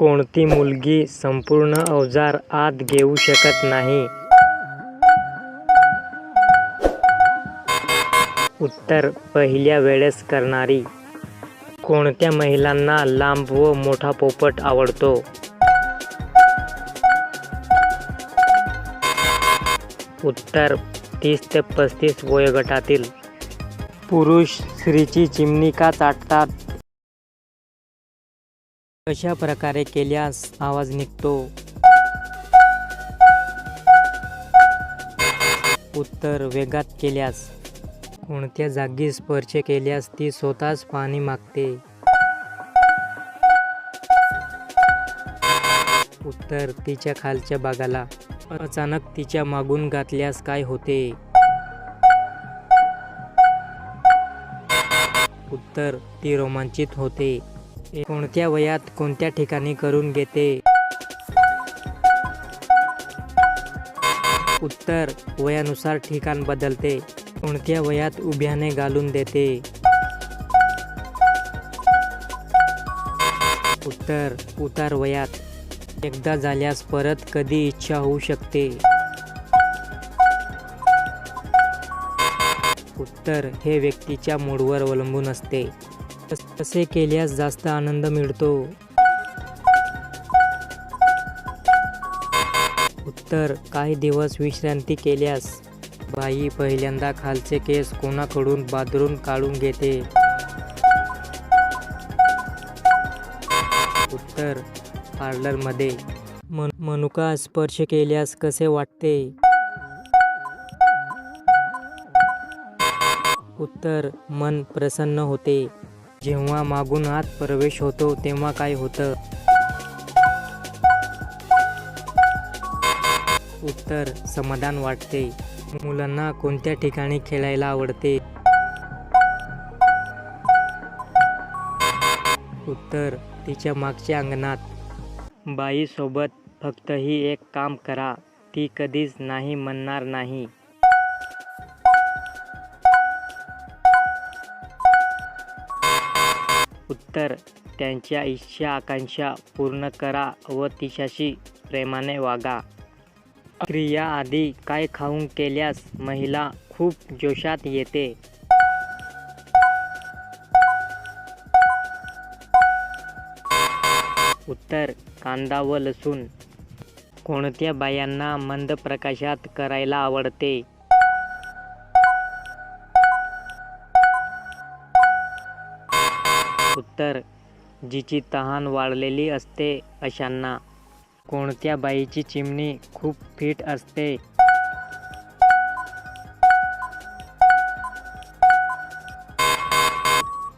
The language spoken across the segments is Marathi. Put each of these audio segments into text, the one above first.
कोणती मुलगी संपूर्ण अवजार आत घेऊ शकत नाही? उत्तर: पहिल्या वेळेस करणारी. कोणत्या महिलांना लांब व मोठा पोपट आवडतो? उत्तर: 30 ते 35 वयोगटातील. पुरुष स्त्रीची चिमणी का चाटतात? कशा प्रकारे केल्यास आवाज निघतो? उत्तर: वेगात केल्यास. कोणत्या जागी स्पर्श केल्यास ती स्वतःच पाणी मागते? उत्तर: तिच्या खालच्या भागाला. अचानक तिच्या मागून घातल्यास काय होते? उत्तर: ती रोमांचित होते. कोणत्या वयात कोणत्या ठिकाणी करून घेते? उत्तर: वयानुसार ठिकाण बदलते. कोणत्या वयात उभ्याने घालून देते? उत्तर: उतार वयात. एकदा झाल्यास परत कधी इच्छा होऊ शकते? उत्तर: हे व्यक्तीच्या मूडवर अवलंबून असते. कसे केल्यास जास्त आनंद मिळतो? उत्तर: काही दिवस विश्रांती केल्यास. बाई पहिल्यांदा खालचे केस कोणाकडून बादरून काढून घेते? उत्तर: पार्लरमध्ये. मनुका स्पर्श केल्यास कसे वाटते? उत्तर: मन प्रसन्न होते. जेव्हा मागून आत प्रवेश होतो तेव्हा काय होतं? उत्तर: समाधान वाटते. मुलांना कोणत्या ठिकाणी खेळायला आवडते? उत्तर: तिच्या मागच्या अंगणात. बाईसोबत फक्त ही एक काम करा, ती कधीच नाही म्हणणार नाही. उत्तर: त्यांच्या इच्छा आकांक्षा पूर्ण करा व तिच्याशी प्रेमाने वागा. क्रियाआधी काय खाऊन केल्यास महिला खूप जोशात येते? उत्तर: कांदा व लसूण. कोणत्या बायांना मंद प्रकाशात करायला आवडते? उत्तर: जिची तहान वाढलेली असते अशांना. कोणत्या बाईची चिमणी खूप फिट असते?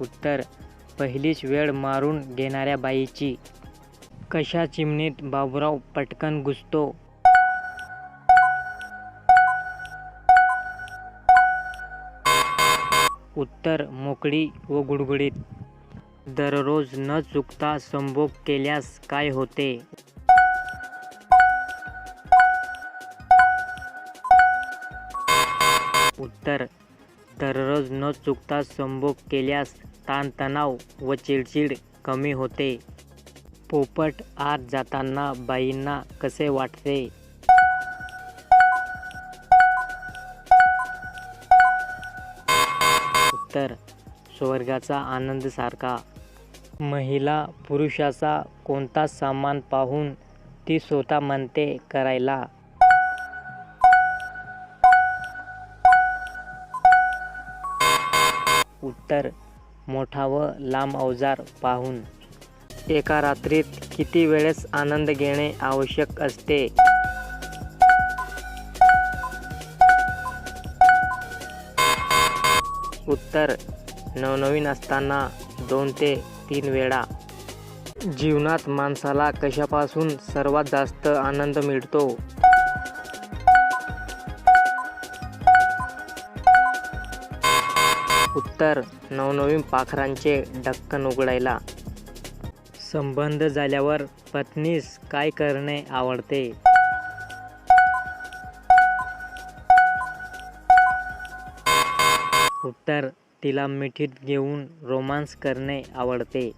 उत्तर: पहिलीच वेळ मारून घेणाऱ्या बाईची. कशा चिमणीत बाबूराव पटकन घुसतो? उत्तर: मोकळी व गुडगुडीत. दररोज न चुकता संभोग केल्यास काय होते? उत्तर: दररोज न चुकता संभोग केल्यास ताणतणाव व चिडचिड कमी होते. पोपट आत जाताना बाईंना कसे वाटते? उत्तर: स्वर्गाचा आनंद सारखा. महिला पुरुषाचा कोणता सामान पाहून ती स्वतः म्हणते करायला? उत्तर: मोठा व लांब अवजार पाहून. एका रात्रीत किती वेळेस आनंद घेणे आवश्यक असते? उत्तर: नवनवीन असताना 2 ते 3 वेळा. जीवनात माणसाला कशापासून सर्वात जास्त आनंद मिळतो? उत्तर: नवनवीन पाखरांचे ढक्कन उघडायला. संबंध झाल्यावर पत्नीस काय करणे आवडते? उत्तर: तिला मिठीत घेऊन रोमांस करणे आवडते.